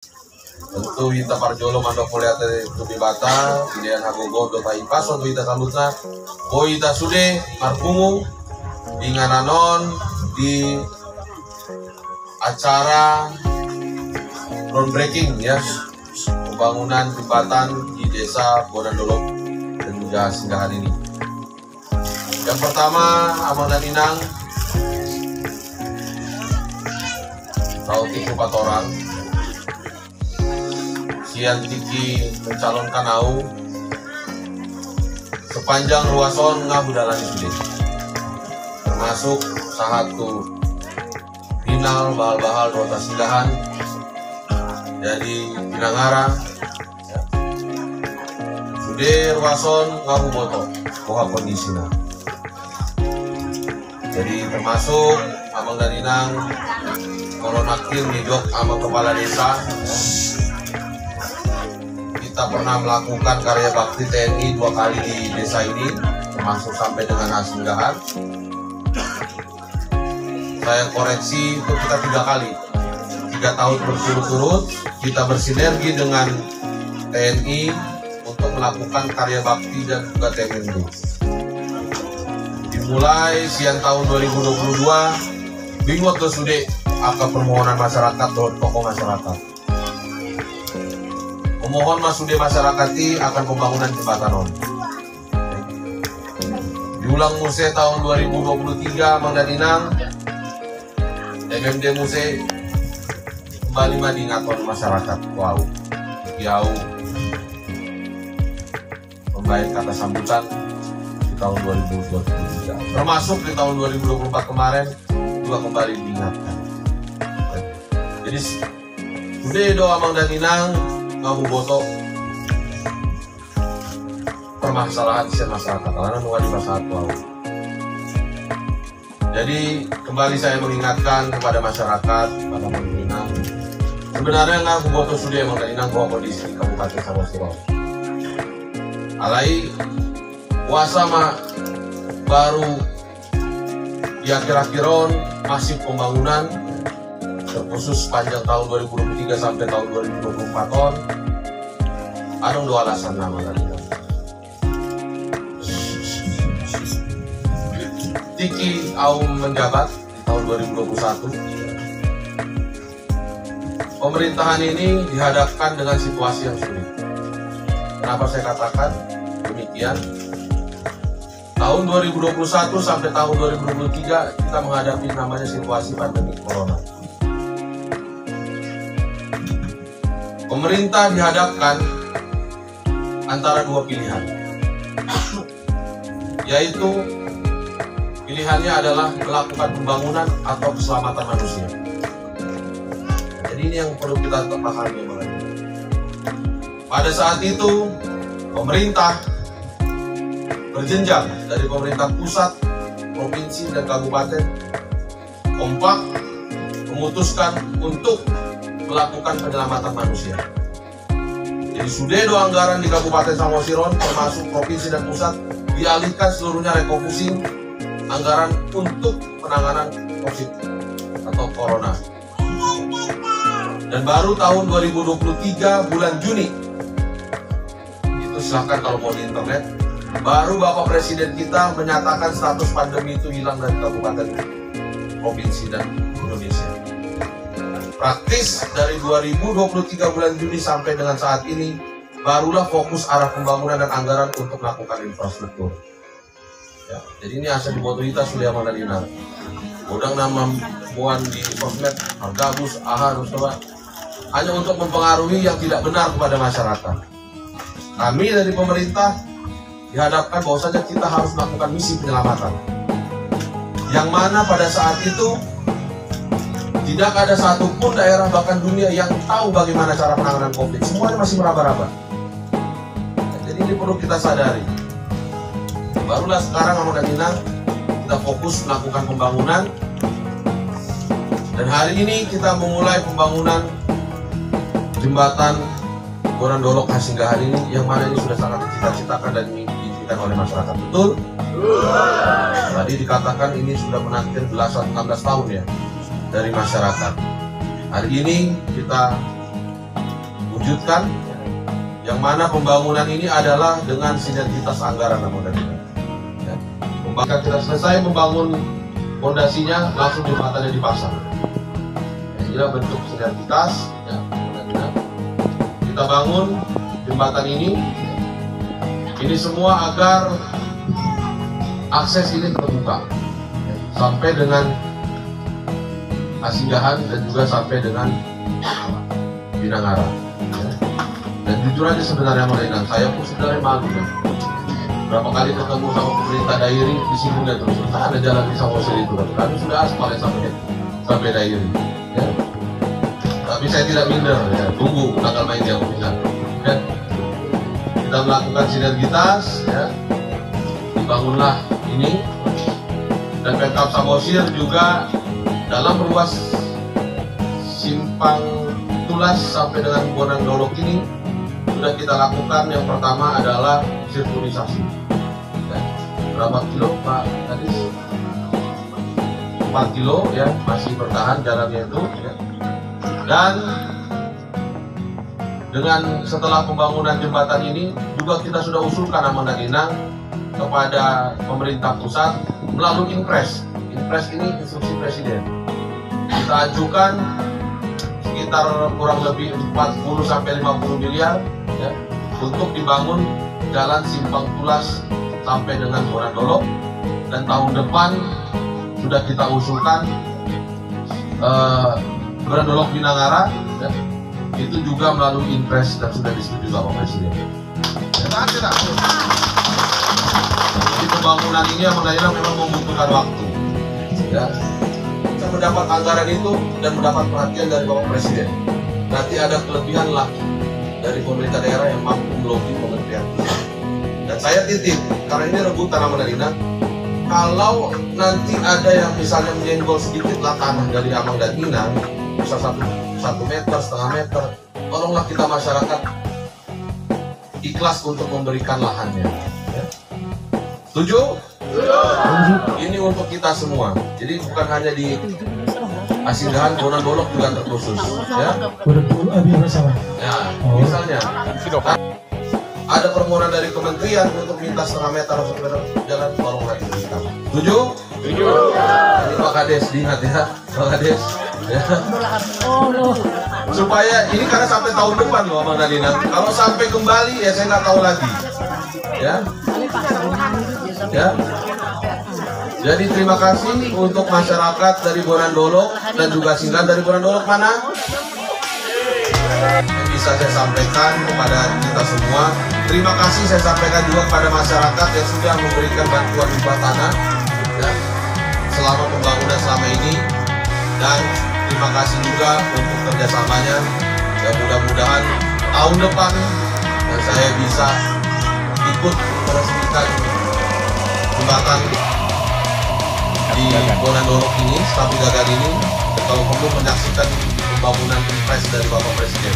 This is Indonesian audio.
Tentu kita parjolo mando poliate tubi bata, idean hagogo do pai paso do ita salutna, bo ita sude marpungu ingananon di acara groundbreaking ya, pembangunan jembatan di desa Bonandolok dan juga Singgahan ini. Yang pertama, Amang dan Inang tahu 4 orang. Sian Tiki mencalonkan au sepanjang ruason ngabudalani sudah, termasuk satu final bahal-bahal dota Singgahan jadi Pinangara sudah ruason ngabuboto koha kondisinya. Jadi termasuk Amang dan Inang moronakin hidok sama kepala desa. Kita pernah melakukan karya bakti TNI 2 kali di desa ini, termasuk sampai dengan Singgahan. Saya koreksi itu kita 3 kali, 3 tahun berturut-turut kita bersinergi dengan TNI untuk melakukan karya bakti dan juga TNI. Dimulai siang tahun 2022, bingot ke sude akan permohonan masyarakat dari tokoh masyarakat. Memohon masude masyarakat akan pembangunan jembatan on. Diulang muse tahun 2023 Mang dan Inang, MMD muse kembali madingaton masyarakat. Wow, jauh membayar kata sambutan di tahun 2023, termasuk di tahun 2024 kemarin juga kembali diingatkan. Jadi sudah doa Mang dan Inang ngabuboto permasalahan di masyarakat karena nuwa di masyarakat wow. Jadi kembali saya mengingatkan kepada masyarakat, pada Mang dan Inang, sebenarnya ngabuboto sudah Mang dan Inang bahwa kondisi di Kabupaten Samosir. Alai puasa mah baru di akhir-akhiron masih pembangunan, terkhusus sepanjang tahun 2023 sampai tahun 2024 on. Ada 2 alasan nama tadi. Tiki au menjabat di tahun 2021. Pemerintahan ini dihadapkan dengan situasi yang sulit. Kenapa saya katakan demikian? Tahun 2021 sampai tahun 2023 kita menghadapi namanya situasi pandemi corona. Pemerintah dihadapkan antara 2 pilihan, yaitu pilihannya adalah melakukan pembangunan atau keselamatan manusia. Jadi ini yang perlu kita pahami. Pada saat itu pemerintah berjenjang dari pemerintah pusat, provinsi, dan kabupaten kompak memutuskan untuk melakukan penyelamatan manusia. Jadi sudah do anggaran di Kabupaten Samosiron termasuk provinsi dan pusat dialihkan seluruhnya refocusing anggaran untuk penanganan COVID atau Corona. Dan baru tahun 2023 bulan Juni, itu silahkan kalau mau di internet, baru Bapak Presiden kita menyatakan status pandemi itu hilang dari kabupaten, provinsi, dan Indonesia. Praktis dari 2023 bulan Juni sampai dengan saat ini, barulah fokus arah pembangunan dan anggaran untuk melakukan infrastruktur. Ya, jadi ini asal diboto kita sudah Mang dan Inang. Udang nama buan di sosmed, hargabus, harus coba hanya untuk mempengaruhi yang tidak benar kepada masyarakat. Kami dari pemerintah dihadapkan bahwa saja kita harus melakukan misi penyelamatan. Yang mana pada saat itu tidak ada satupun daerah bahkan dunia yang tahu bagaimana cara penanganan COVID. Semuanya masih meraba-raba. Jadi ini perlu kita sadari. Barulah sekarang Amang dan Inang kita fokus melakukan pembangunan. Dan hari ini kita memulai pembangunan jembatan Bonandolok Singgahan ini, yang mana ini sudah sangat dicita-citakan dan diinginkan oleh masyarakat. Betul? Tadi dikatakan ini sudah menanti belasan 16 tahun ya dari masyarakat. Hari ini kita wujudkan, yang mana pembangunan ini adalah dengan sinergitas anggaran Amang dan Ina. Ya. Kita selesai membangun fondasinya, langsung jembatannya dipasang. Inilah bentuk sinergitas. Ya, kita bangun jembatan ini semua agar akses ini terbuka sampai dengan Asinggahan dan juga sampai dengan Binangara. Dan jujur aja sebenarnya Malinang, saya pun sebenarnya malu kan. Berapa kali ketemu sama pemerintah Dairi disinggung dan terus ada jalan di Samosir itu kan. Kami sudah aspal ya sampai Dairi. Ya. Tapi saya tidak minder ya, tunggu tanggal main yang pindah. Ya. Kita melakukan sinergitas ya. Dibangunlah ini, dan Pemkab Samosir juga dalam ruas Simpang Tulas sampai dengan Bonang Dolok ini sudah kita lakukan. Yang pertama adalah sirkulisasi. Ya. Berapa kilo Pak Kadis? 4 kilo ya, masih bertahan jalannya itu ya. Dan dengan setelah pembangunan jembatan ini juga kita sudah usulkan Amang dan Inang kepada pemerintah pusat melalui Impres. Impres ini instruksi Presiden. Kita ajukan sekitar kurang lebih 40-50 miliar ya, untuk dibangun jalan Simpang Tulas sampai dengan Bonang Dolok, dan tahun depan sudah kita usulkan Bonang Dolok Binangara ya, itu juga melalui Impres dan sudah disetujui Bapak Presiden. Jadi pembangunan ini yang memang membutuhkan waktu. Ya. Kita mendapat anggaran itu dan mendapat perhatian dari Bapak Presiden. Nanti ada kelebihan lah dari pemerintah daerah yang mampu melobi kementerian. Dan saya titip, karena ini rebutan Amang dan Inang, kalau nanti ada yang misalnya menyenggol sedikit lah tanah dari Amang dan Inang, bisa 1 meter, setengah meter, tolonglah kita masyarakat ikhlas untuk memberikan lahannya. Ya. Setuju? Ini untuk kita semua. Jadi bukan hanya di Asinggahan, Bonang Dolok juga terkhusus. Ya. Ya, misalnya ada permohonan dari kementerian untuk minta setengah meter atau 1 meter jalan, tolonglah diberikan. Setuju? Setuju. Ini Pak Kades diingat ya, Pak Kades. Ya. Supaya ini karena sampai tahun depan loh Amang dan Inang. Kalau sampai kembali ya saya nggak tahu lagi. Ya. Ya. Jadi terima kasih untuk masyarakat dari Bonang Dolok dan juga Asinggahan. Dari Bonang Dolok mana? Yang bisa saya sampaikan kepada kita semua. Terima kasih saya sampaikan juga kepada masyarakat yang sudah memberikan bantuan berupa tanah ya, selama pembangunan selama ini, dan terima kasih juga untuk kerjasamanya. Ya, mudah-mudahan tahun depan saya bisa ikut meresmikan jembatan di Bonang Dolok ini, Sapi Gagal ini, dan kalau perlu menyaksikan pembangunan Impres dari Bapak Presiden.